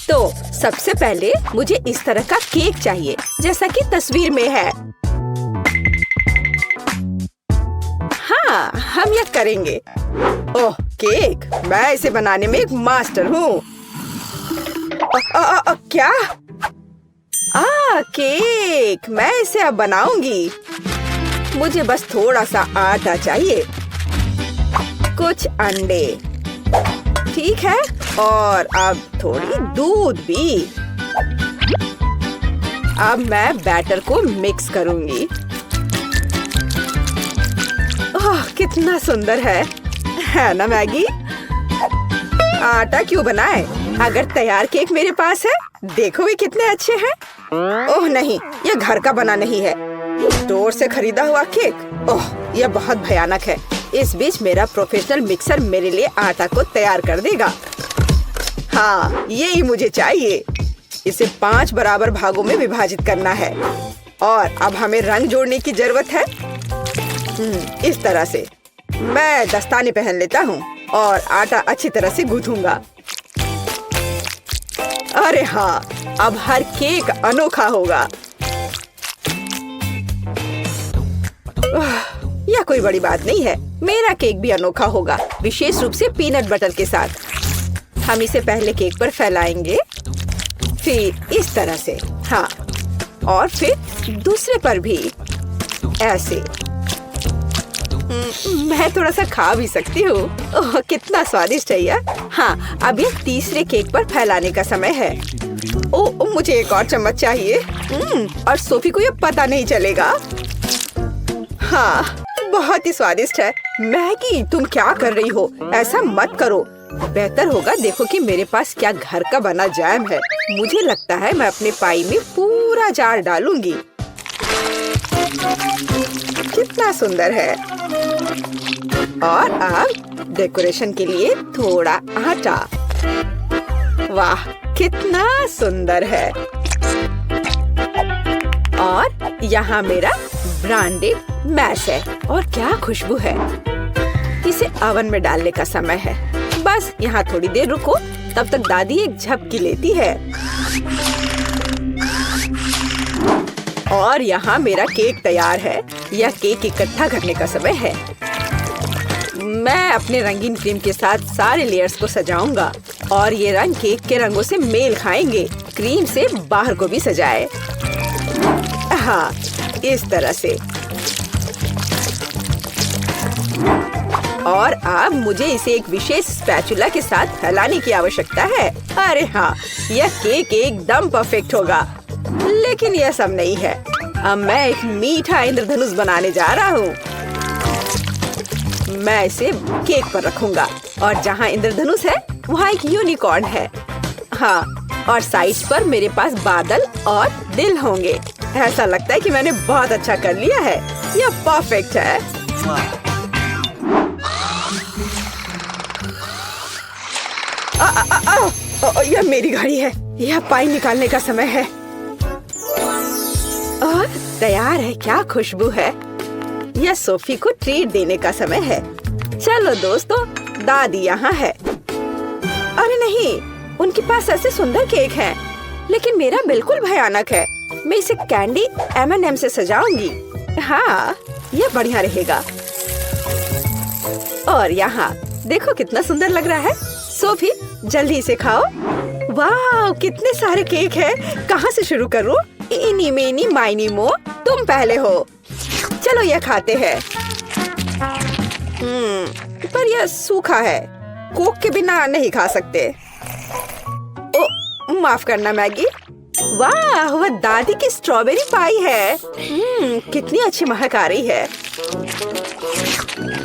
तो सबसे पहले मुझे इस तरह का केक चाहिए, जैसा कि तस्वीर में है। हाँ, हम यह करेंगे। ओह, केक! मैं इसे बनाने में एक मास्टर हूँ। क्या? केक! मैं इसे अब बनाऊंगी। मुझे बस थोड़ा सा आटा चाहिए, कुछ अंडे, ठीक है, और अब थोड़ी दूध भी। अब मैं बैटर को मिक्स करूंगी। ओह, कितना सुंदर है ना मैगी? आटा क्यों बनाए? अगर तैयार केक मेरे पास है, देखो ये कितने अच्छे हैं। ओह नहीं, यह घर का बना नहीं है, स्टोर से खरीदा हुआ केक। ओह, यह बहुत भयानक है। इस बीच मेरा प्रोफेशनल मिक्सर मेरे लिए आटा को तैयार कर देगा। हाँ, यही मुझे चाहिए। इसे 5 बराबर भागों में विभाजित करना है और अब हमें रंग जोड़ने की जरूरत है। इस तरह से मैं दस्ताने पहन लेता हूँ और आटा अच्छी तरह से गूंथूंगा। अरे हाँ, अब हर केक अनोखा होगा। यह कोई बड़ी बात नहीं है, मेरा केक भी अनोखा होगा, विशेष रूप से पीनट बटर के साथ। हम इसे पहले केक पर फैलाएंगे, फिर इस तरह से, हाँ, और फिर दूसरे पर भी ऐसे। मैं थोड़ा सा खा भी सकती हूँ। ओह, कितना स्वादिष्ट है यह। हाँ, अब ये तीसरे केक पर फैलाने का समय है। ओह, मुझे एक और चम्मच चाहिए। और सोफी को ये पता नहीं चलेगा। हाँ, बहुत ही स्वादिष्ट है। मैगी, तुम क्या कर रही हो? ऐसा मत करो। बेहतर होगा देखो कि मेरे पास क्या घर का बना जैम है। मुझे लगता है मैं अपने पाई में पूरा जार डालूंगी। कितना सुंदर है। और अब डेकोरेशन के लिए थोड़ा आटा। वाह, कितना सुंदर है। और यहाँ मेरा ब्रांडेड मैश है और क्या खुशबू है। इसे ओवन में डालने का समय है। बस यहाँ थोड़ी देर रुको, तब तक दादी एक झपकी लेती है। और यहाँ मेरा केक तैयार है। यह केक इकट्ठा करने का समय है। मैं अपने रंगीन क्रीम के साथ सारे लेयर्स को सजाऊंगा और ये रंग केक के रंगों से मेल खाएंगे। क्रीम से बाहर को भी सजाए। हाँ, इस तरह से। और अब मुझे इसे एक विशेष स्पैचुला के साथ फैलाने की आवश्यकता है। अरे हाँ, यह केक एकदम परफेक्ट होगा। लेकिन यह सब नहीं है। अब मैं एक मीठा इंद्रधनुष बनाने जा रहा हूँ। मैं इसे केक पर रखूंगा और जहाँ इंद्रधनुष है वहाँ एक यूनिकॉर्न है। हाँ, और साइड्स पर मेरे पास बादल और दिल होंगे। ऐसा लगता है कि मैंने बहुत अच्छा कर लिया है। यह परफेक्ट है। यह मेरी घड़ी है। यह पाई निकालने का समय है। और तैयार है। क्या खुशबू है। यह सोफी को ट्रीट देने का समय है। चलो दोस्तों, दादी यहाँ है। अरे नहीं, उनके पास ऐसे सुंदर केक हैं, लेकिन मेरा बिल्कुल भयानक है। मैं इसे कैंडी M&M से सजाऊंगी। हाँ, यह बढ़िया रहेगा। और यहाँ देखो कितना सुंदर लग रहा है। सोफी, जल्दी इसे खाओ। वाह, कितने सारे केक हैं। कहाँ से शुरू करूँ? इनी मेनी माइनी मो, तुम पहले हो। चलो यह खाते हैं। पर यह सूखा है। कोक के बिना नहीं खा सकते। ओ, माफ करना मैगी। वाह, वह दादी की स्ट्रॉबेरी पाई है। कितनी अच्छी महक आ रही है।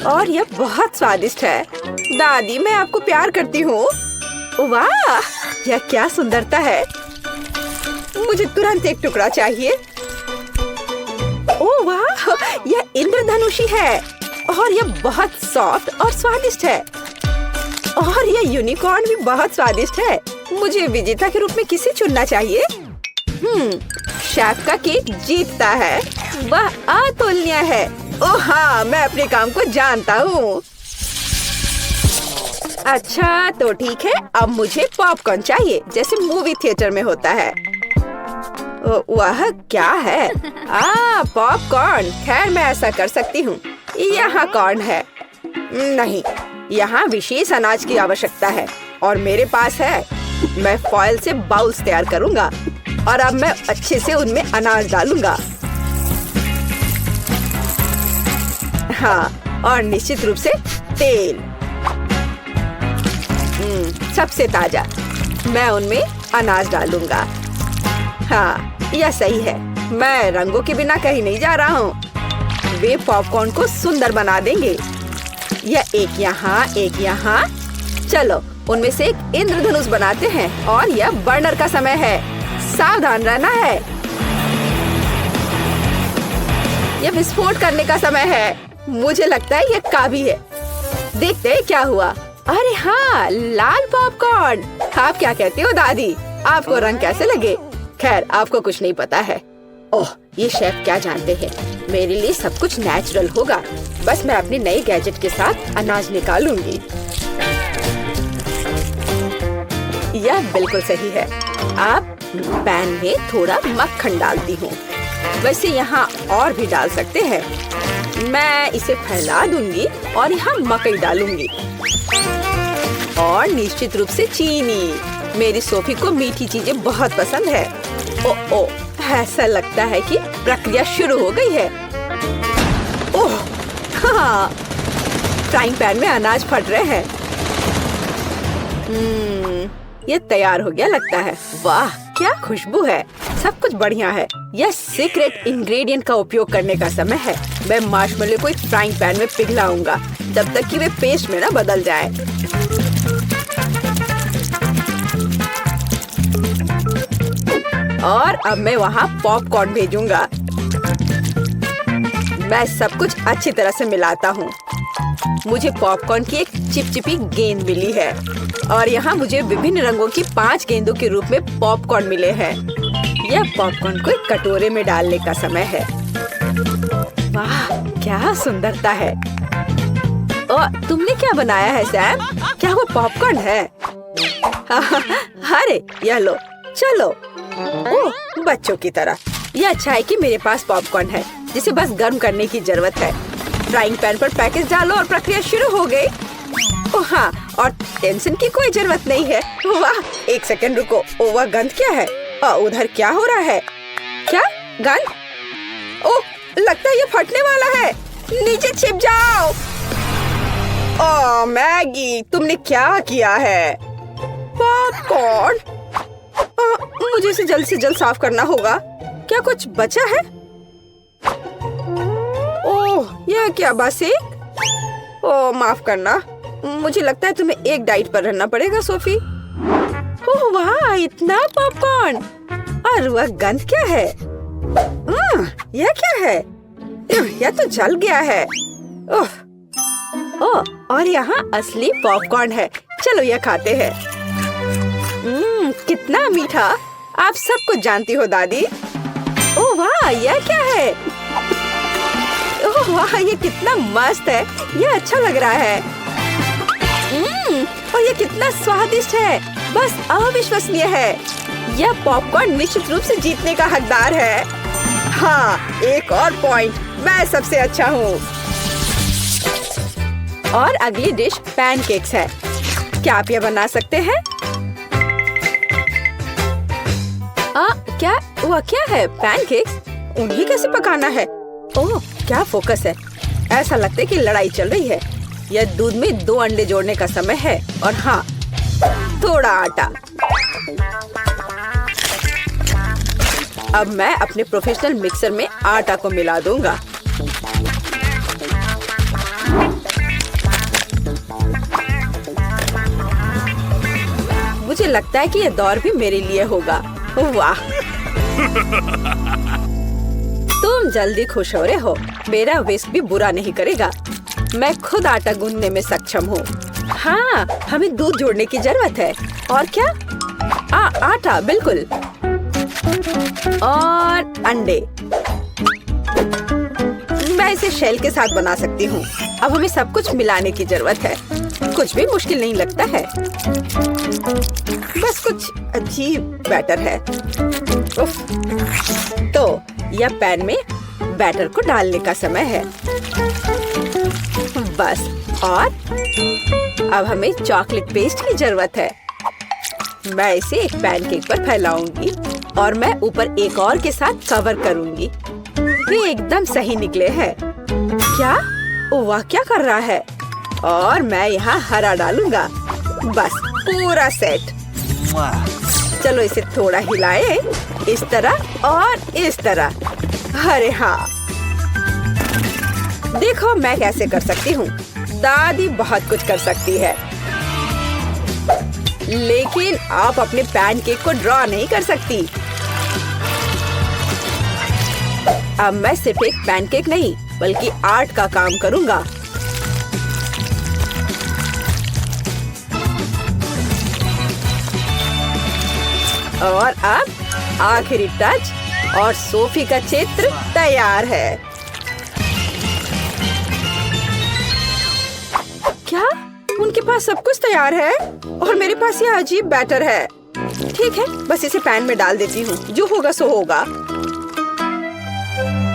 और यह बहुत स्वादिष्ट है। दादी, मैं आपको प्यार करती हूँ। वाह, यह क्या सुंदरता है। मुझे तुरंत एक टुकड़ा चाहिए। ओह वाह, यह इंद्रधनुषी है और यह बहुत सॉफ्ट और स्वादिष्ट है। और यह यूनिकॉर्न भी बहुत स्वादिष्ट है। मुझे विजेता के रूप में किसे चुनना चाहिए? शेफ का केक जीतता है। वह अतुलनीय है। ओह हाँ, मैं अपने काम को जानता हूँ। अच्छा तो ठीक है, अब मुझे पॉपकॉर्न चाहिए जैसे मूवी थिएटर में होता है। वह क्या है? पॉपकॉर्न। खैर मैं ऐसा कर सकती हूँ। यहाँ कॉर्न है। नहीं, यहाँ विशेष अनाज की आवश्यकता है और मेरे पास है। मैं फॉइल से बाउल्स तैयार करूँगा और अब मैं अच्छे से उनमें अनाज डालूंगा। हाँ, और निश्चित रूप से तेल। सबसे ताजा। मैं उनमें अनाज डालूंगा। हाँ, यह सही है। मैं रंगों के बिना कहीं नहीं जा रहा हूँ। वे पॉपकॉर्न को सुंदर बना देंगे। यह एक यहाँ, एक यहाँ। चलो उनमें से एक इंद्रधनुष बनाते हैं और यह बर्नर का समय है। सावधान रहना है। यह विस्फोट करने का समय है। मुझे लगता है यह काफी है। देखते हैं क्या हुआ। अरे हाँ, लाल पॉपकॉर्न। आप क्या कहते हो दादी? आपको रंग कैसे लगे? खैर आपको कुछ नहीं पता है। ओह, ये शेफ क्या जानते हैं। मेरे लिए सब कुछ नेचुरल होगा। बस मैं अपने नए गैजेट के साथ अनाज निकालूंगी। यह बिल्कुल सही है। अब पैन में थोड़ा मक्खन डालती हूँ। वैसे यहाँ और भी डाल सकते हैं। मैं इसे फैला दूंगी और यहाँ मकई डालूंगी और निश्चित रूप से चीनी। मेरी सोफी को मीठी चीजें बहुत पसंद है। ओ, ऐसा लगता है कि प्रक्रिया शुरू हो गई है। ओह, हाँ, फ्राइंग पैन में अनाज फट रहे हैं। ये तैयार हो गया लगता है। वाह, क्या खुशबू है। सब कुछ बढ़िया है। यह सीक्रेट इंग्रेडिएंट का उपयोग करने का समय है। मैं मार्शमेलो को एक फ्राइंग पैन में पिघलाऊंगा जब तक कि वे पेस्ट में ना बदल जाए। और अब मैं वहाँ पॉपकॉर्न भेजूंगा। मैं सब कुछ अच्छी तरह से मिलाता हूँ। मुझे पॉपकॉर्न की एक चिपचिपी गेंद मिली है और यहाँ मुझे विभिन्न रंगों की 5 गेंदों के रूप में पॉपकॉर्न मिले हैं। यह पॉपकॉर्न को एक कटोरे में डालने का समय है। वाह, क्या सुंदरता है। तुमने क्या बनाया है सैम? क्या वो पॉपकॉर्न है? अरे यह लो, चलो। ओह, बच्चों की तरह। यह अच्छा है कि मेरे पास पॉपकॉर्न है जिसे बस गर्म करने की जरूरत है। फ्राइंग पैन पर पैकेज डालो और प्रक्रिया शुरू हो गई। ओह हाँ, और टेंशन की कोई जरूरत नहीं है। वाह, एक सेकंड रुको। वह गंध क्या है? उधर क्या हो रहा है? क्या गंध? ओह, लगता है ये फटने वाला है। नीचे छिप जाओ। ओह मैगी, तुमने क्या किया है? पॉपकॉर्न। मुझे इसे जल्द से जल्द साफ करना होगा। क्या कुछ बचा है? ओह, यह क्या बस एक? ओह माफ करना। मुझे लगता है तुम्हें एक डाइट पर रहना पड़ेगा सोफी। ओह वाह, इतना पॉपकॉर्न। और वह गंध क्या है? यह क्या है? यह तो जल गया है। ओह, और यहाँ असली पॉपकॉर्न है। चलो यह खाते हैं। कितना मीठा। आप सब कुछ जानती हो दादी। ओह वाह, यह क्या है? ओह वाह, ये कितना मस्त है। यह अच्छा लग रहा है। और ये कितना स्वादिष्ट है। बस अविश्वसनीय है। यह पॉपकॉर्न निश्चित रूप से जीतने का हकदार है। हाँ, एक और पॉइंट। मैं सबसे अच्छा हूँ। और अगली डिश पैनकेक्स है। क्या आप यह बना सकते हैं? क्या वह क्या है? पैनकेक्स? उन्हें कैसे पकाना है? ओह, क्या फोकस है। ऐसा लगता है कि लड़ाई चल रही है। यह दूध में 2 अंडे जोड़ने का समय है और हाँ, थोड़ा आटा। अब मैं अपने प्रोफेशनल मिक्सर में आटा को मिला दूंगा। मुझे लगता है कि यह दौर भी मेरे लिए होगा। वाह, तुम जल्दी खुश हो रहे हो। मेरा विस्क भी बुरा नहीं करेगा। मैं खुद आटा गूंदने में सक्षम हूँ। हाँ, हमें दूध जोड़ने की जरूरत है। और क्या? आटा, बिल्कुल। और अंडे। मैं इसे शेल के साथ बना सकती हूँ। अब हमें सब कुछ मिलाने की जरूरत है। कुछ भी मुश्किल नहीं लगता है, बस कुछ अजीब बैटर है। उफ। तो यह पैन में बैटर को डालने का समय है। बस, और अब हमें चॉकलेट पेस्ट की जरूरत है। मैं इसे एक पैनकेक पर फैलाऊंगी और मैं ऊपर एक और के साथ कवर करूंगी। ये एकदम सही निकले हैं। क्या? वाह, क्या कर रहा है? और मैं यहाँ हरा डालूंगा। बस, पूरा सेट। चलो इसे थोड़ा हिलाएं, इस तरह और इस तरह। अरे हाँ, देखो मैं कैसे कर सकती हूँ। दादी बहुत कुछ कर सकती है, लेकिन आप अपने पैनकेक को ड्रॉ नहीं कर सकती। अब मैं सिर्फ एक पैनकेक नहीं बल्कि आर्ट का काम करूँगा। और अब आखिरी टच और सोफी का चित्र तैयार है। क्या? उनके पास सब कुछ तैयार है और मेरे पास यह अजीब बैटर है। ठीक है, बस इसे पैन में डाल देती हूँ, जो होगा सो होगा।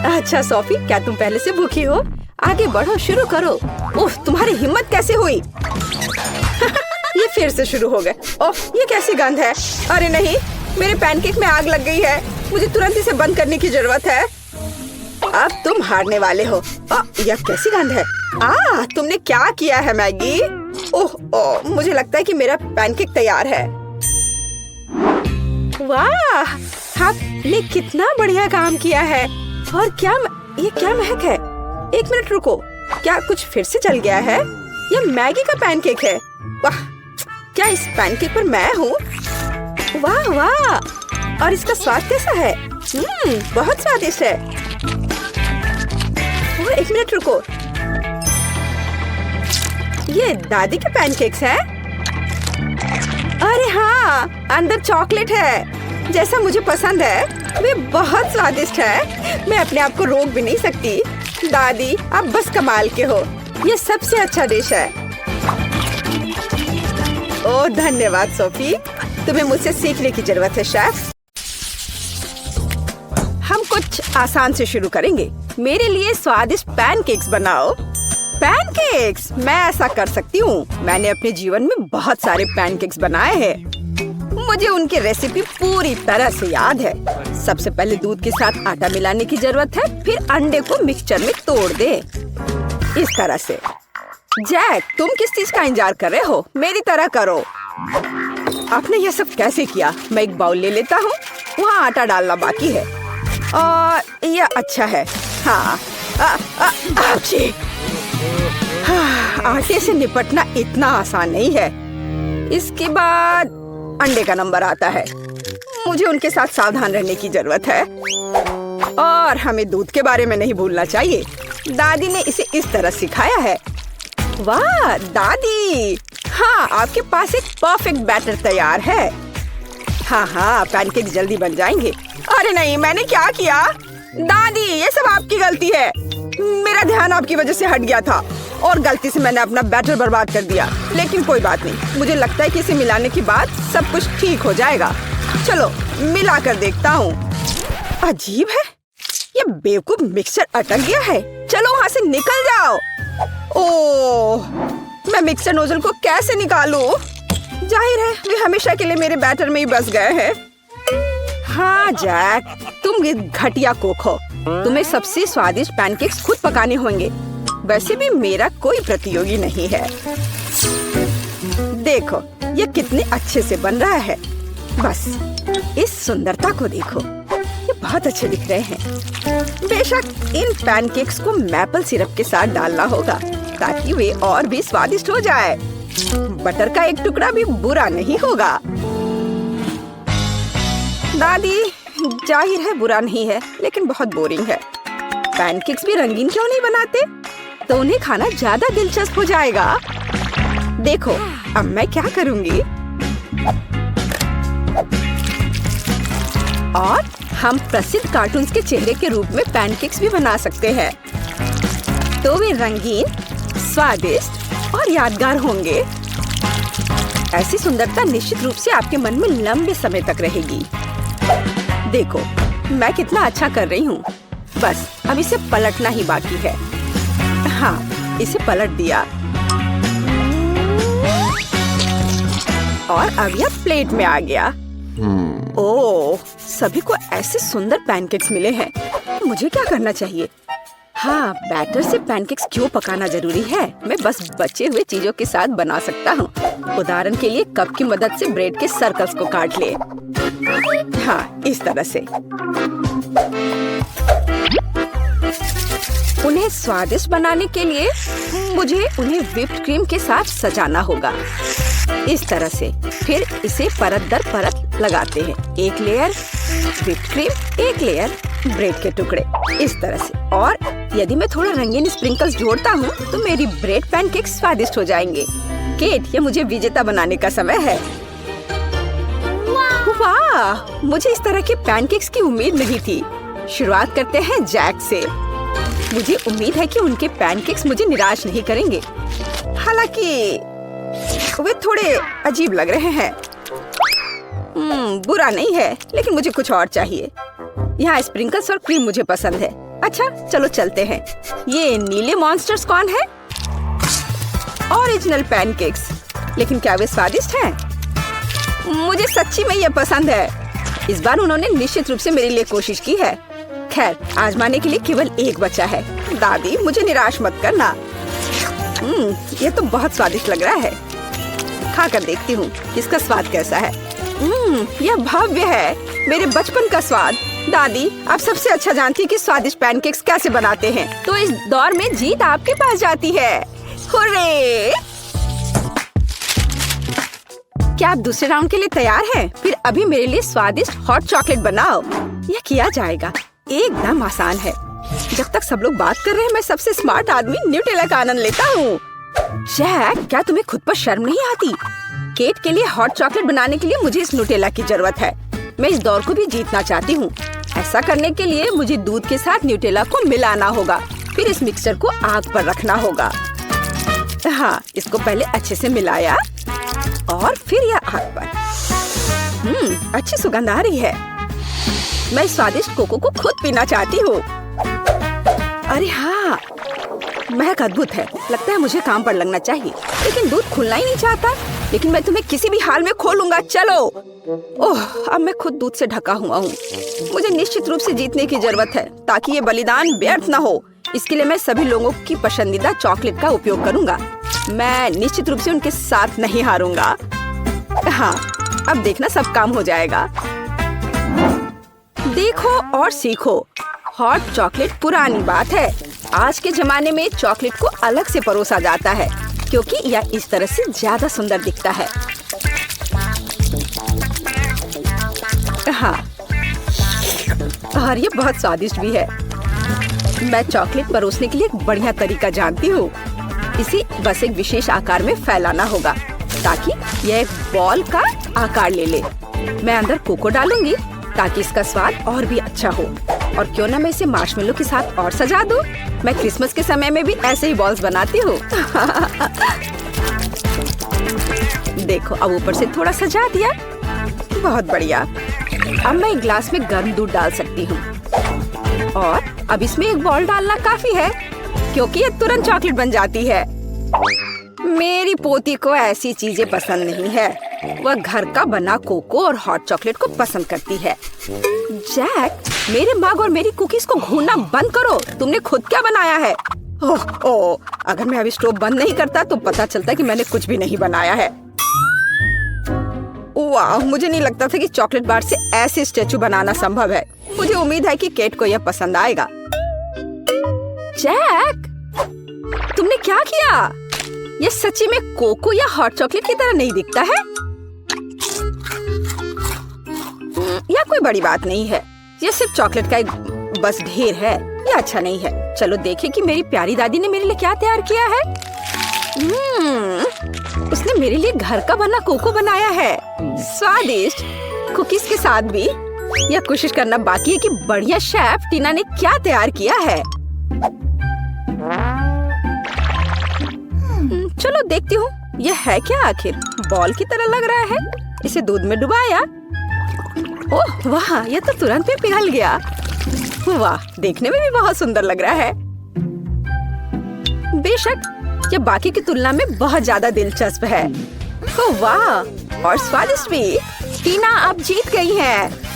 अच्छा सोफी, क्या तुम पहले से भूखी हो? आगे बढ़ो, शुरू करो। ओह, तुम्हारी हिम्मत कैसे हुई? ये फिर से शुरू हो गए। ओह, ये कैसी गंध है? अरे नहीं, मेरे पैनकेक में आग लग गई है। मुझे तुरंत इसे बंद करने की जरूरत है। अब तुम हारने वाले हो। यह कैसी गंध है? तुमने क्या किया है मैगी? ओह, मुझे लगता है कि मेरा पैनकेक तैयार है। वाह, आपने कितना बढ़िया काम किया है। और ये क्या महक है? एक मिनट रुको, क्या कुछ फिर से जल गया है? यह मैगी का पैनकेक है। वाह, क्या इस पैनकेक पर मैं हूँ? वाह वाह, और इसका स्वाद कैसा है? बहुत स्वादिष्ट है। एक मिनट रुको, ये दादी के पैनकेक्स हैं? अरे हाँ, अंदर चॉकलेट है, जैसा मुझे पसंद है। वे बहुत स्वादिष्ट है, मैं अपने आप को रोक भी नहीं सकती। दादी, आप बस कमाल के हो। ये सबसे अच्छा डिश है। ओह धन्यवाद सोफी, तुम्हें मुझसे सीखने की जरूरत है शेफ। हम कुछ आसान से शुरू करेंगे। मेरे लिए स्वादिष्ट पैनकेक्स बनाओ। पैनकेक्स? मैं ऐसा कर सकती हूँ। मैंने अपने जीवन में बहुत सारे पैनकेक्स बनाए हैं। मुझे उनकी रेसिपी पूरी तरह से याद है। सबसे पहले दूध के साथ आटा मिलाने की जरूरत है, फिर अंडे को मिक्सचर में तोड़ दे, इस तरह से। जैक, तुम किस चीज का इंतजार कर रहे हो? मेरी तरह करो। आपने यह सब कैसे किया? मैं एक बाउल ले लेता हूँ, वहाँ आटा डालना बाकी है। और यह अच्छा है। हाँ, आटे से निपटना इतना आसान नहीं है। इसके बाद अंडे का नंबर आता है। मुझे उनके साथ सावधान रहने की जरूरत है। और हमें दूध के बारे में नहीं भूलना चाहिए। दादी ने इसे इस तरह सिखाया है। वाह दादी, हाँ, आपके पास एक परफेक्ट बैटर तैयार है। हाँ, पैनकेक जल्दी बन जाएंगे। अरे नहीं, मैंने क्या किया? दादी, ये सब आपकी गलती है। मेरा ध्यान आपकी वजह से हट गया था और गलती से मैंने अपना बैटर बर्बाद कर दिया। लेकिन कोई बात नहीं, मुझे लगता है कि इसे मिलाने के बाद सब कुछ ठीक हो जाएगा। चलो मिला कर देखता हूँ। अजीब है, ये बेवकूफ मिक्सचर अटक गया है। चलो वहाँ से निकल जाओ। ओह, मैं मिक्सर नोजल को कैसे निकालूं? जाहिर है वे हमेशा के लिए मेरे बैटर में ही बस गए हैं। हाँ जैक, तुम ये घटिया कुक हो। तुम्हें सबसे स्वादिष्ट पैनकेक्स खुद पकाने होंगे। वैसे भी मेरा कोई प्रतियोगी नहीं है। देखो ये कितने अच्छे से बन रहा है। बस इस सुंदरता को देखो, ये बहुत अच्छे दिख रहे हैं। बेशक इन पैनकेक्स को मैपल सिरप के साथ डालना होगा ताकि वे और भी स्वादिष्ट हो जाए। बटर का एक टुकड़ा भी बुरा नहीं होगा। दादी, जाहिर है बुरा नहीं है, लेकिन बहुत बोरिंग है। पैनकेक्स भी रंगीन क्यों नहीं बनाते? तो उन्हें खाना ज्यादा दिलचस्प हो जाएगा। देखो अब मैं क्या करूंगी। और हम प्रसिद्ध कार्टून्स के चेहरे के रूप में पैनकेक्स भी बना सकते हैं। तो वे रंगीन, स्वादिष्ट और यादगार होंगे। ऐसी सुंदरता निश्चित रूप से आपके मन में लंबे समय तक रहेगी। देखो मैं कितना अच्छा कर रही हूँ। बस अब इसे पलटना ही बाकी है। हाँ, इसे पलट दिया और अब यह प्लेट में आ गया। ओह, सभी को ऐसे सुंदर पैनकेक्स मिले हैं। मुझे क्या करना चाहिए? हाँ, बैटर से पैनकेक्स क्यों पकाना जरूरी है? मैं बस बचे हुए चीजों के साथ बना सकता हूँ। उदाहरण के लिए कप की मदद से ब्रेड के सर्कल्स को काट ले। हाँ, इस तरह से। उन्हें स्वादिष्ट बनाने के लिए मुझे उन्हें व्हिप्ड क्रीम के साथ सजाना होगा। इस तरह से। फिर इसे परत दर परत लगाते हैं। एक लेयर व्हिप्ड क्रीम, एक लेयर ब्रेड के टुकड़े, इस तरह से। और यदि मैं थोड़ा रंगीन स्प्रिंकल्स जोड़ता हूँ तो मेरी ब्रेड पैनकेक स्वादिष्ट हो जाएंगे। केट, ये मुझे विजेता बनाने का समय है। वाह, मुझे इस तरह के पैनकेक्स की उम्मीद नहीं थी। शुरुआत करते हैं जैक से। मुझे उम्मीद है कि उनके पैनकेक्स मुझे निराश नहीं करेंगे। हालांकि वे थोड़े अजीब लग रहे हैं। बुरा नहीं है, लेकिन मुझे कुछ और चाहिए। यहाँ स्प्रिंकल्स और क्रीम मुझे पसंद है। अच्छा, चलो चलते हैं। ये नीले मॉन्स्टर्स कौन है? Original pancakes. लेकिन क्या वे स्वादिष्ट हैं? मुझे सच्ची में ये पसंद है। इस बार उन्होंने निश्चित रूप से मेरे लिए कोशिश की है। खैर, आजमाने के लिए केवल एक बचा है। दादी, मुझे निराश मत करना। ये तो बहुत स्वादिष्ट लग रहा है। खाकर देखती हूँ इसका स्वाद कैसा है। यह भव्य है, मेरे बचपन का स्वाद। दादी, आप सबसे अच्छा जानती है कि स्वादिष्ट पैनकेक्स कैसे बनाते हैं। तो इस दौर में जीत आपके पास जाती है। हुर्रे! क्या आप दूसरे राउंड के लिए तैयार हैं? फिर अभी मेरे लिए स्वादिष्ट हॉट चॉकलेट बनाओ। यह किया जाएगा। एकदम आसान है। जब तक सब लोग बात कर रहे हैं, मैं सबसे स्मार्ट आदमी न्यूटेला का आनंद लेता हूँ। जैक, क्या तुम्हें खुद पर शर्म नहीं आती? केट के लिए हॉट चॉकलेट बनाने के लिए मुझे इस न्यूटेला की जरूरत है। मैं इस दौर को भी जीतना चाहती हूँ। ऐसा करने के लिए मुझे दूध के साथ न्यूटेला को मिलाना होगा। फिर इस मिक्सचर को आग पर रखना होगा। हाँ, इसको पहले अच्छे से मिलाया और फिर यह आग पर। अच्छी सुगंध आ रही है। मैं स्वादिष्ट कोको को खुद पीना चाहती हूँ। अरे हाँ, महक अद्भुत है। लगता है मुझे काम पर लगना चाहिए, लेकिन दूध खुलना ही नहीं चाहता। लेकिन मैं तुम्हें किसी भी हाल में खोलूंगा। चलो। ओह, अब मैं खुद दूध से ढका हुआ हूँ। मुझे निश्चित रूप से जीतने की जरूरत है, ताकि ये बलिदान व्यर्थ न हो। इसके लिए मैं सभी लोगों की पसंदीदा चॉकलेट का उपयोग करूंगा। मैं निश्चित रूप से उनके साथ नहीं हारूंगा। हाँ, अब देखना सब काम हो जाएगा। देखो और सीखो। हॉट चॉकलेट पुरानी बात है। आज के जमाने में चॉकलेट को अलग से परोसा जाता है, क्योंकि यह इस तरह से ज्यादा सुंदर दिखता है। हाँ, और ये बहुत स्वादिष्ट भी है। मैं चॉकलेट परोसने के लिए एक बढ़िया तरीका जानती हूँ। इसे बस एक विशेष आकार में फैलाना होगा, ताकि यह एक बॉल का आकार ले ले। मैं अंदर कोको डालूंगी, ताकि इसका स्वाद और भी अच्छा हो। और क्यों ना मैं इसे मार्शमेलो के साथ और सजा दूं? मैं क्रिसमस के समय में भी ऐसे ही बॉल्स बनाती हूँ। देखो, अब ऊपर से थोड़ा सजा दिया। बहुत बढ़िया। अब मैं एक ग्लास में गर्म दूध डाल सकती हूँ। और अब इसमें एक बॉल डालना काफी है, क्योंकि ये तुरंत चॉकलेट बन जाती है। मेरी पोती को ऐसी चीजें पसंद नहीं है। वह घर का बना कोको और हॉट चॉकलेट को पसंद करती है। जैक, मेरे मग और मेरी कुकीज को घूरना बंद करो। तुमने खुद क्या बनाया है? ओह, अगर मैं अभी स्टोव बंद नहीं करता तो पता चलता कि मैंने कुछ भी नहीं बनाया है। वाह, मुझे नहीं लगता था कि चॉकलेट बार से ऐसे स्टैचू बनाना संभव है। मुझे उम्मीद है कि केट को यह पसंद आएगा। जैक, तुमने क्या किया? यह सच्ची में कोको या हॉट चॉकलेट की तरह नहीं दिखता है। यह कोई बड़ी बात नहीं है। यह सिर्फ चॉकलेट का एक बस ढेर है। यह अच्छा नहीं है। चलो देखें कि मेरी प्यारी दादी ने मेरे लिए क्या तैयार किया है। उसने मेरे लिए घर का बना कोको बनाया है। स्वादिष्ट कुकीज के साथ भी। यह कोशिश करना बाकी है कि बढ़िया शेफ टीना ने क्या तैयार किया है। चलो देखती हूँ यह है क्या आखिर। बॉल की तरह लग रहा है। इसे दूध में डुबाया। ओह वाह, यह तो तुरंत ही पिघल गया। वाह, देखने में भी बहुत सुंदर लग रहा है। बेशक यह बाकी की तुलना में बहुत ज्यादा दिलचस्प है। ओह वाह, और स्वादिष्ट भी। टीना आप जीत गई हैं।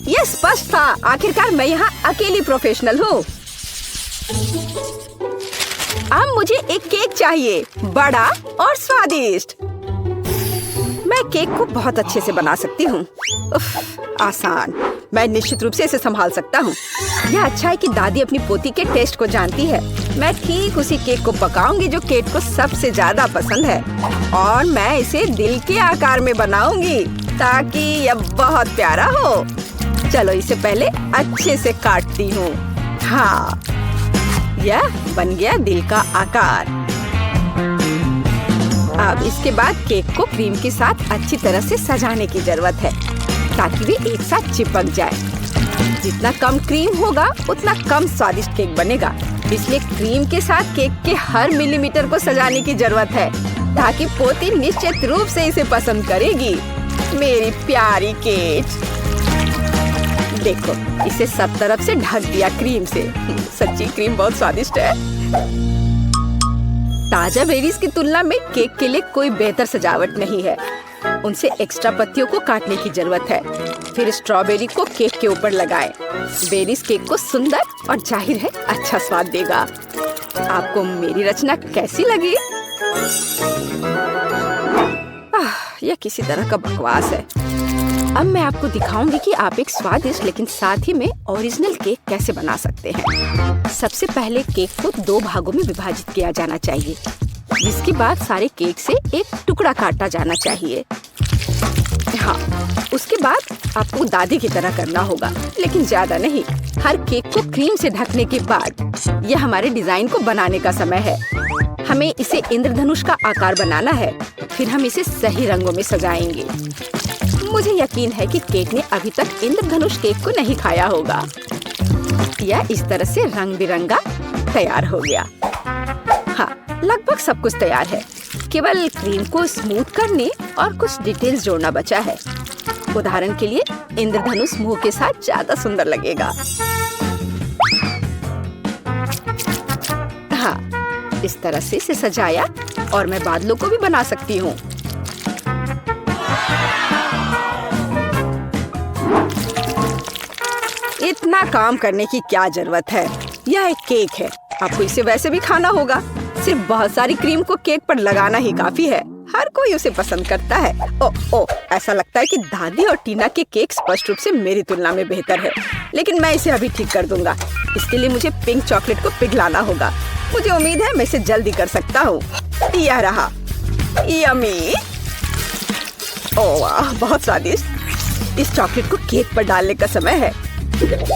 ये स्पष्ट था। आखिरकार मैं यहाँ अकेली प्रोफेशनल हूँ। अब मुझे एक केक चाहिए, बड़ा और स्वादिष्ट। मैं केक को बहुत अच्छे से बना सकती हूँ। आसान। मैं निश्चित रूप से इसे संभाल सकता हूँ। यह अच्छा है कि दादी अपनी पोती के टेस्ट को जानती है। मैं ठीक उसी केक को पकाऊंगी जो केट को सबसे ज्यादा पसंद है, और मैं इसे दिल के आकार में बनाऊंगी ताकि यह बहुत प्यारा हो। चलो इसे पहले अच्छे से काटती हूँ। हाँ, यह बन गया दिल का आकार। अब इसके बाद केक को क्रीम के साथ अच्छी तरह से सजाने की जरूरत है ताकि वे एक साथ चिपक जाए। जितना कम क्रीम होगा उतना कम स्वादिष्ट केक बनेगा। इसलिए क्रीम के साथ केक के हर मिलीमीटर को सजाने की जरूरत है ताकि पोती निश्चित रूप से इसे पसंद करेगी। मेरी प्यारी केट, देखो इसे सब तरफ से ढक दिया क्रीम से। सच्ची क्रीम बहुत स्वादिष्ट है। ताजा बेरीज की तुलना में केक के लिए कोई बेहतर सजावट नहीं है। उनसे एक्स्ट्रा पत्तियों को काटने की जरूरत है। फिर स्ट्रॉबेरी को केक के ऊपर लगाएं। बेरीज केक को सुंदर और जाहिर है अच्छा स्वाद देगा। आपको मेरी रचना कैसी लगी? यह किसी तरह का बकवास है। अब मैं आपको दिखाऊंगी कि आप एक स्वादिष्ट लेकिन साथ ही में ओरिजिनल केक कैसे बना सकते हैं। सबसे पहले केक को 2 भागों में विभाजित किया जाना चाहिए, जिसके बाद सारे केक से एक टुकड़ा काटा जाना चाहिए। हाँ, उसके बाद आपको दादी की तरह करना होगा, लेकिन ज्यादा नहीं। हर केक को क्रीम से ढकने के बाद यह हमारे डिजाइन को बनाने का समय है। हमें इसे इंद्रधनुष का आकार बनाना है। फिर हम इसे सही रंगों में सजाएंगे। मुझे यकीन है कि केक ने अभी तक इंद्रधनुष केक को नहीं खाया होगा। यह इस तरह से रंग बिरंगा तैयार हो गया। हाँ, लगभग सब कुछ तैयार है। केवल क्रीम को स्मूथ करने और कुछ डिटेल्स जोड़ना बचा है। उदाहरण के लिए इंद्रधनुष मुंह के साथ ज्यादा सुंदर लगेगा। हाँ, इस तरह से इसे सजाया और मैं बादलों को भी बना सकती हूँ। इतना काम करने की क्या जरूरत है? यह एक केक है, आपको इसे वैसे भी खाना होगा। सिर्फ बहुत सारी क्रीम को केक पर लगाना ही काफी है। हर कोई उसे पसंद करता है। ओ, ऐसा लगता है कि दादी और टीना के केक स्पष्ट रूप से मेरी तुलना में बेहतर है, लेकिन मैं इसे अभी ठीक कर दूंगा। इसके लिए मुझे पिंक चॉकलेट को पिघलाना होगा। मुझे उम्मीद है मैं इसे जल्दी कर सकता हूँ। यह रहा, यम्मी। ओह वाह, बहुत स्वादिष्ट। इस चॉकलेट को केक पर डालने का समय है,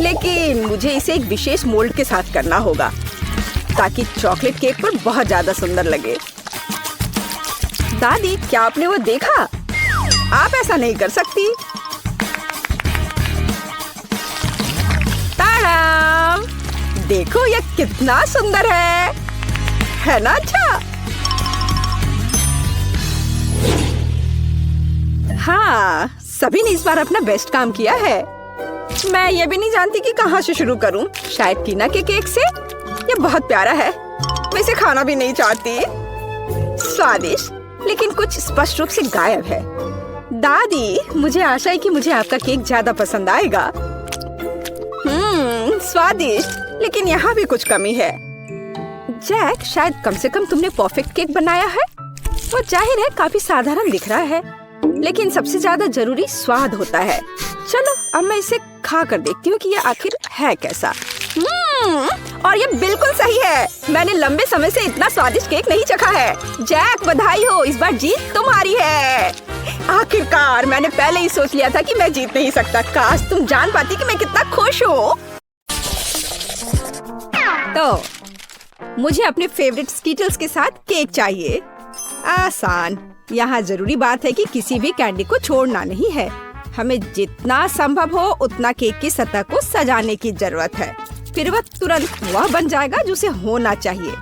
लेकिन मुझे इसे एक विशेष मोल्ड के साथ करना होगा ताकि चॉकलेट केक पर बहुत ज्यादा सुंदर लगे। दादी, क्या आपने वो देखा? आप ऐसा नहीं कर सकती। ताराम! देखो यह कितना सुंदर है ना? अच्छा, हाँ, सभी ने इस बार अपना बेस्ट काम किया है। मैं ये भी नहीं जानती कि कहाँ से शुरू करूं। शायद टीना के केक से। ये बहुत प्यारा है, मैं इसे खाना भी नहीं चाहती। स्वादिष्ट लेकिन कुछ स्पष्ट रूप से गायब है। दादी, मुझे आशा है कि मुझे आपका केक ज्यादा पसंद आएगा। स्वादिष्ट, लेकिन यहाँ भी कुछ कमी है। जैक, शायद कम से कम तुमने परफेक्ट केक बनाया है। वो जाहिर है काफी साधारण दिख रहा है, लेकिन सबसे ज्यादा जरूरी स्वाद होता है। चलो अब मैं इसे खा कर देखती हूँ कि ये आखिर है कैसा। और ये बिल्कुल सही है। मैंने लंबे समय से इतना स्वादिष्ट केक नहीं चखा है। जैक, बधाई हो, इस बार जीत तुम्हारी है। आखिरकार, मैंने पहले ही सोच लिया था कि मैं जीत नहीं सकता। काश तुम जान पाती कि मैं कितना खुश हूँ। तो मुझे अपने फेवरेट स्कीटल्स के साथ केक चाहिए। आसान। यहाँ जरूरी बात है कि किसी भी कैंडी को छोड़ना नहीं है। हमें जितना संभव हो उतना केक की सतह को सजाने की जरूरत है। फिर वह तुरंत वह बन जाएगा जो उसे होना चाहिए।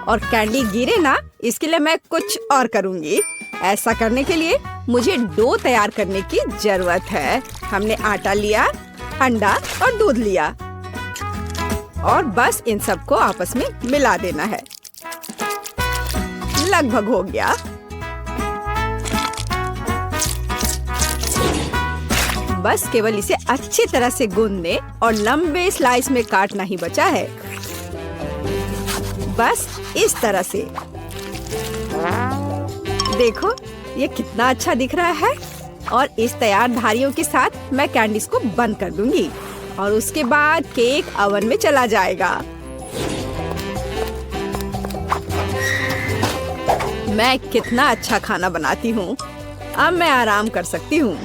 और कैंडी गिरे ना, इसके लिए मैं कुछ और करूँगी। ऐसा करने के लिए मुझे डो तैयार करने की जरूरत है। हमने आटा लिया, अंडा और दूध लिया और बस इन सबको आपस में मिला देना है। लगभग हो गया। बस केवल इसे अच्छी तरह से गूंदने और लंबे स्लाइस में काटना ही बचा है। बस इस तरह से। देखो ये कितना अच्छा दिख रहा है। और इस तैयार धारियों के साथ मैं कैंडीज को बंद कर दूंगी और उसके बाद केक ओवन में चला जाएगा। मैं कितना अच्छा खाना बनाती हूँ। अब मैं आराम कर सकती हूँ।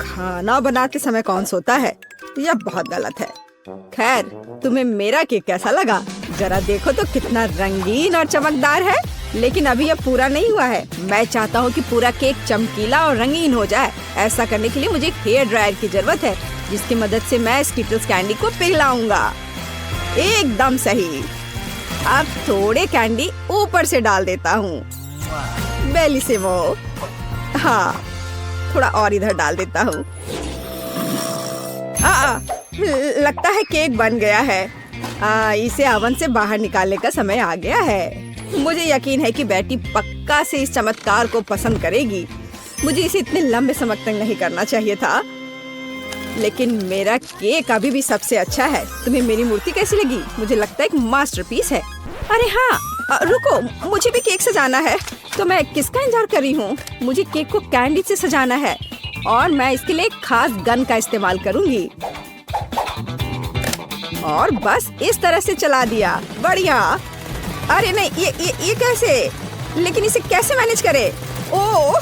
खाना बनाते समय कौन सोता है? यह बहुत गलत है। खैर, तुम्हें मेरा केक कैसा लगा? जरा देखो तो कितना रंगीन और चमकदार है। लेकिन अभी यह पूरा नहीं हुआ है। मैं चाहता हूँ कि पूरा केक चमकीला और रंगीन हो जाए। ऐसा करने के लिए मुझे एक हेयर ड्रायर की जरूरत है, जिसकी मदद से मैं स्किटल्स कैंडी को पिघलाऊंगा। एकदम सही। अब थोड़े कैंडी ऊपर से डाल देता हूँ। बेलिसिमो। हाँ, थोड़ा और इधर डाल देता हूँ। लगता है केक बन गया है। इसे ओवन से बाहर निकालने का समय आ गया है। मुझे यकीन है कि बेटी पक्का से इस चमत्कार को पसंद करेगी। मुझे इसे इतने लंबे समय तक नहीं करना चाहिए था, लेकिन मेरा केक अभी भी सबसे अच्छा है। तुम्हें मेरी मूर्ति कैसी लगी? मुझे लगता है एक मास्टरपीस है। अरे हाँ, रुको, मुझे भी केक सजाना है। तो मैं किसका इंतजार कर रही हूँ? मुझे केक को कैंडी से सजाना है और मैं इसके लिए एक खास गन का इस्तेमाल करूँगी। और बस इस तरह से चला दिया। बढ़िया। अरे नहीं, ये कैसे? लेकिन इसे कैसे मैनेज करे? ओह,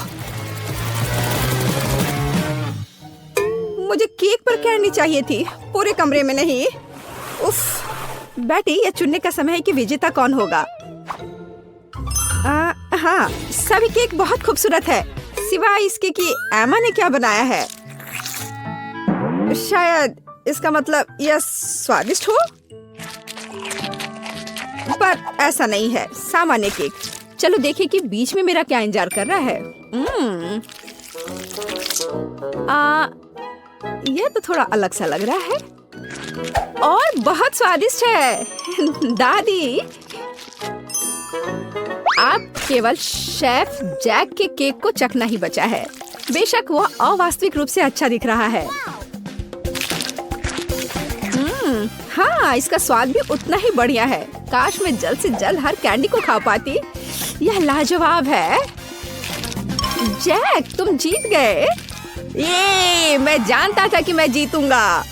मुझे केक पर कैंडी चाहिए थी, पूरे कमरे में नहीं। उफ, बेटी, यह चुनने का समय है कि विजेता कौन होगा। हाँ, सभी केक बहुत खूबसूरत है, सिवाय इसके कि एमा ने क्या बनाया है। शायद इसका मतलब यह स्वादिष्ट हो, पर ऐसा नहीं है। सामान्य केक। चलो देखें कि बीच में मेरा क्या इंतजार कर रहा है। यह तो थोड़ा अलग सा लग रहा है और बहुत स्वादिष्ट है। दादी, आप केवल शेफ जैक के केक को चखना ही बचा है। बेशक वह अवास्तविक रूप से अच्छा दिख रहा है। हाँ, इसका स्वाद भी उतना ही बढ़िया है। काश मैं जल्द से जल्द हर कैंडी को खा पाती। यह लाजवाब है। जैक, तुम जीत गए। ये मैं जानता था कि मैं जीतूंगा।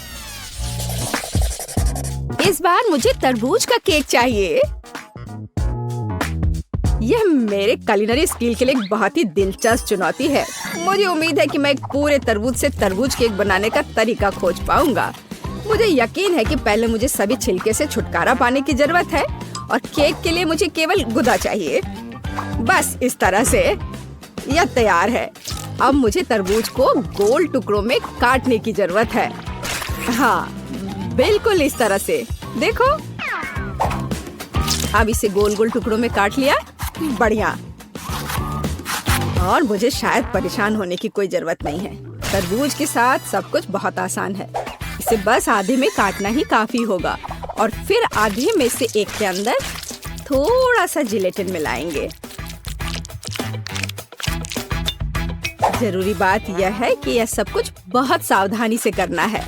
इस बार मुझे तरबूज का केक चाहिए। यह मेरे कुलिनरी स्किल के लिए एक बहुत ही दिलचस्प चुनौती है। मुझे उम्मीद है कि मैं एक पूरे तरबूज से तरबूज केक बनाने का तरीका खोज पाऊंगा। मुझे यकीन है कि पहले मुझे सभी छिलके से छुटकारा पाने की जरूरत है और केक के लिए मुझे केवल गुदा चाहिए। बस इस तरह से यह तैयार है। अब मुझे तरबूज को गोल टुकड़ों में काटने की जरूरत है। हाँ, बिल्कुल इस तरह से। देखो, अब इसे गोल गोल टुकड़ों में काट लिया। बढ़िया। और मुझे शायद परेशान होने की कोई जरूरत नहीं है। तरबूज के साथ सब कुछ बहुत आसान है। इसे बस आधे में काटना ही काफी होगा और फिर आधे में से एक के अंदर थोड़ा सा जिलेटिन मिलाएंगे। जरूरी बात यह है कि यह सब कुछ बहुत सावधानी से करना है।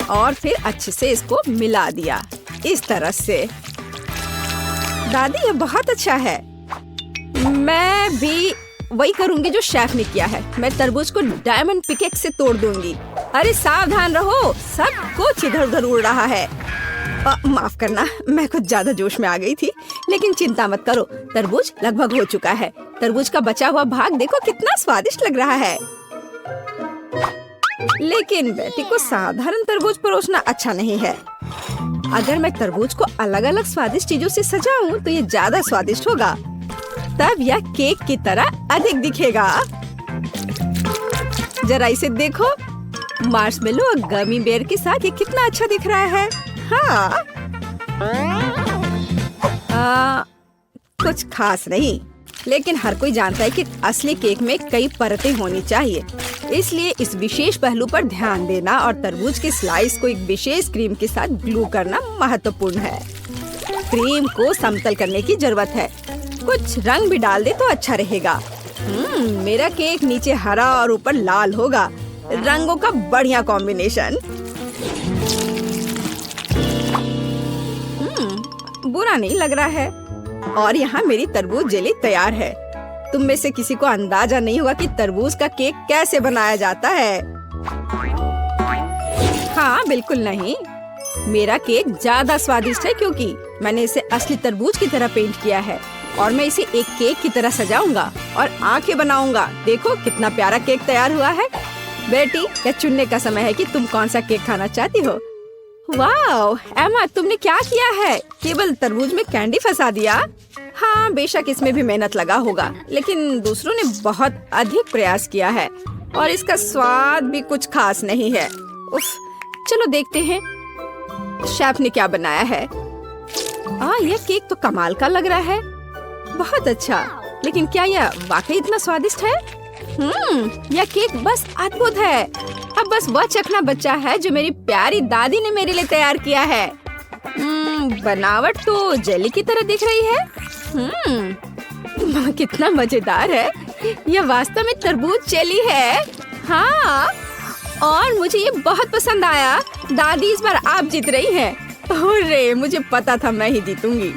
और फिर अच्छे से इसको मिला दिया इस तरह से। दादी, यह बहुत अच्छा है। मैं भी वही करूंगी जो शेफ ने किया है। मैं तरबूज को डायमंड पिकेक्स से तोड़ दूंगी। अरे सावधान रहो, सब कुछ इधर उधर उड़ रहा है। माफ करना, मैं कुछ ज्यादा जोश में आ गई थी। लेकिन चिंता मत करो, तरबूज लगभग हो चुका है। तरबूज का बचा हुआ भाग देखो कितना स्वादिष्ट लग रहा है। लेकिन बेटी को साधारण तरबूज परोसना अच्छा नहीं है। अगर मैं तरबूज को अलग अलग स्वादिष्ट चीजों से सजाऊं तो ये ज्यादा स्वादिष्ट होगा। तब यह केक की तरह अधिक दिखेगा। जरा इसे देखो, मार्शमेलो और गमी बेयर के साथ ये कितना अच्छा दिख रहा है। हाँ, कुछ खास नहीं, लेकिन हर कोई जानता है कि असली केक में कई परतें होनी चाहिए, इसलिए इस विशेष पहलू पर ध्यान देना और तरबूज के स्लाइस को एक विशेष क्रीम के साथ ग्लू करना महत्वपूर्ण है। क्रीम को समतल करने की जरूरत है। कुछ रंग भी डाल दे तो अच्छा रहेगा। मेरा केक नीचे हरा और ऊपर लाल होगा। रंगों का बढ़िया कॉम्बिनेशन। बुरा नहीं लग रहा है। और यहाँ मेरी तरबूज जेली तैयार है। तुम में से किसी को अंदाजा नहीं होगा कि तरबूज का केक कैसे बनाया जाता है। हाँ, बिल्कुल नहीं। मेरा केक ज्यादा स्वादिष्ट है क्योंकि मैंने इसे असली तरबूज की तरह पेंट किया है और मैं इसे एक केक की तरह सजाऊंगा और आंखें बनाऊंगा। देखो कितना प्यारा केक तैयार हुआ है। बेटी, यह चुनने का समय है कि तुम कौन सा केक खाना चाहती हो। वाह एमा, तुमने क्या किया है? केवल तरबूज में कैंडी फंसा दिया। हाँ, बेशक इसमें भी मेहनत लगा होगा, लेकिन दूसरों ने बहुत अधिक प्रयास किया है और इसका स्वाद भी कुछ खास नहीं है। उफ, चलो देखते हैं शेफ ने क्या बनाया है। यह केक तो कमाल का लग रहा है। बहुत अच्छा, लेकिन क्या यह वाकई इतना स्वादिष्ट है? यह केक बस अद्भुत है। अब बस वह चखना बचा है जो मेरी प्यारी दादी ने मेरे लिए तैयार किया है। बनावट तो जेली की तरह दिख रही है। कितना मजेदार है। यह वास्तव में तरबूज जेली है। हाँ, और मुझे ये बहुत पसंद आया। दादी, इस बार आप जीत रही हैं। अरे, मुझे पता था मैं ही जीतूंगी।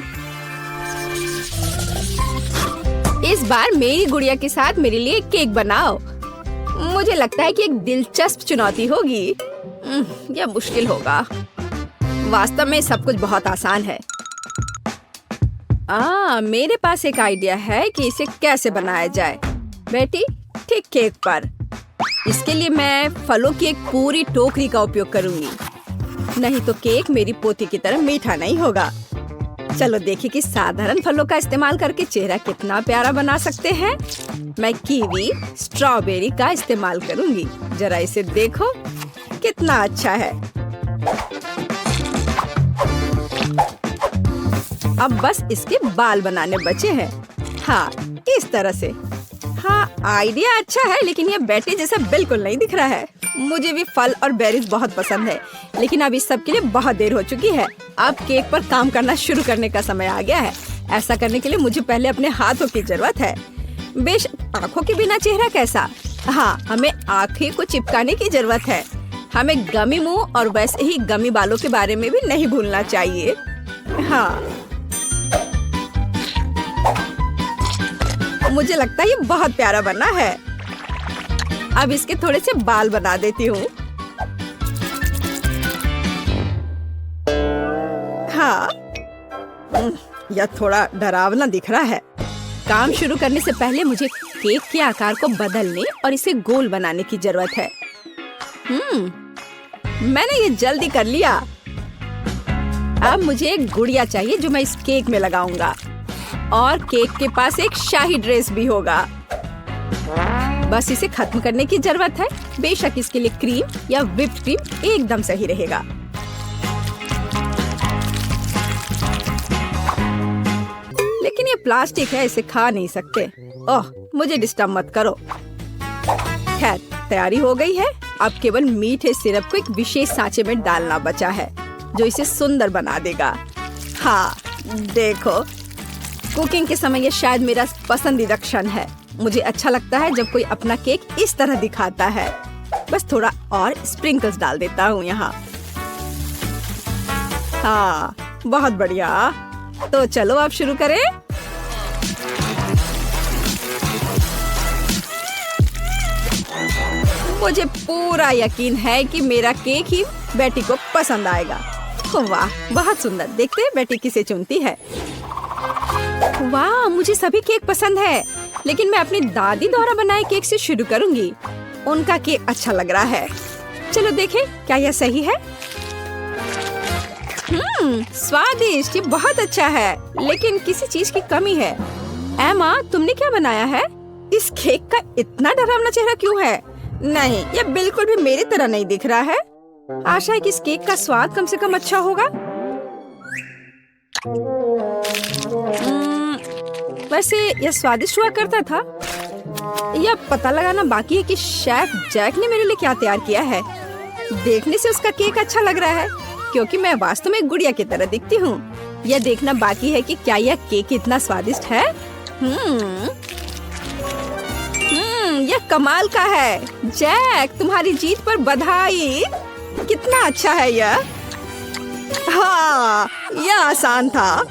इस बार मेरी गुड़िया के साथ मेरे लिए केक बनाओ। मुझे लगता है कि एक दिलचस्प चुनौती होगी। यह मुश्किल होगा। वास्तव में सब कुछ बहुत आसान है। मेरे पास एक आइडिया है कि इसे कैसे बनाया जाए। बेटी, ठीक केक पर। इसके लिए मैं फलों की एक पूरी टोकरी का उपयोग करूंगी, नहीं तो केक मेरी पोती की तरह मीठा नहीं होगा। चलो देखिए कि साधारण फलों का इस्तेमाल करके चेहरा कितना प्यारा बना सकते हैं। मैं कीवी, स्ट्रॉबेरी का इस्तेमाल करूंगी। जरा इसे देखो, कितना अच्छा है। अब बस इसके बाल बनाने बचे हैं। हाँ, इस तरह से। हाँ, आइडिया अच्छा है, लेकिन ये बैटरी जैसा बिल्कुल नहीं दिख रहा है। मुझे भी फल और बेरीज बहुत पसंद है, लेकिन अब इस सब के लिए बहुत देर हो चुकी है। अब केक पर काम करना शुरू करने का समय आ गया है। ऐसा करने के लिए मुझे पहले अपने हाथों की जरूरत है। बेशक आँखों के बिना चेहरा कैसा। हाँ, हमें आँखें को चिपकाने की जरूरत है। हमें गमी मुंह और वैसे ही गमी बालों के बारे में भी नहीं भूलना चाहिए। हाँ, मुझे लगता है ये बहुत प्यारा बना है। अब इसके थोड़े से बाल बना देती हूँ। हाँ, यह थोड़ा डरावना दिख रहा है। काम शुरू करने से पहले मुझे केक के आकार को बदलने और इसे गोल बनाने की जरूरत है। मैंने ये जल्दी कर लिया। अब मुझे एक गुड़िया चाहिए जो मैं इस केक में लगाऊंगा, और केक के पास एक शाही ड्रेस भी होगा। बस इसे खत्म करने की जरूरत है। बेशक इसके लिए क्रीम या व्हिप्ड क्रीम एकदम सही रहेगा। लेकिन ये प्लास्टिक है, इसे खा नहीं सकते। ओह, मुझे डिस्टर्ब मत करो। खैर, तैयारी हो गई है। अब केवल मीठे सिरप को एक विशेष सांचे में डालना बचा है, जो इसे सुंदर बना देगा। हाँ, देखो, कुकिंग के समय ये शायद मेरा पसंदीदा क्षण है। मुझे अच्छा लगता है जब कोई अपना केक इस तरह दिखाता है। बस थोड़ा और स्प्रिंकल्स डाल देता हूँ यहाँ। हाँ, बहुत बढ़िया। तो चलो अब शुरू करें। मुझे पूरा यकीन है कि मेरा केक ही बेटी को पसंद आएगा। वाह, बहुत सुंदर। देखते हैं बेटी किसे चुनती है। वाह, मुझे सभी केक पसंद है, लेकिन मैं अपनी दादी द्वारा बनाए केक से शुरू करूंगी। उनका केक अच्छा लग रहा है। चलो देखें क्या यह सही है। स्वादिष्ट, ये बहुत अच्छा है, लेकिन किसी चीज की कमी है। एमा, तुमने क्या बनाया है? इस केक का इतना डरावना चेहरा क्यों है? नहीं, ये बिल्कुल भी मेरी तरह नहीं दिख रहा है। आशा है कि इस केक का स्वाद कम से कम अच्छा होगा। वैसे यह स्वादिष्ट हुआ करता था। यह पता लगाना बाकी है कि शेफ जैक ने मेरे लिए क्या तैयार किया है। देखने से उसका केक अच्छा लग रहा है, क्योंकि मैं वास्तव में एक गुड़िया की तरह दिखती हूँ। यह देखना बाकी है कि क्या यह केक इतना स्वादिष्ट है। यह कमाल का है। जैक, तुम्हारी जीत पर बधाई। कितना अच्छा है यह। हाँ, यह आसान था।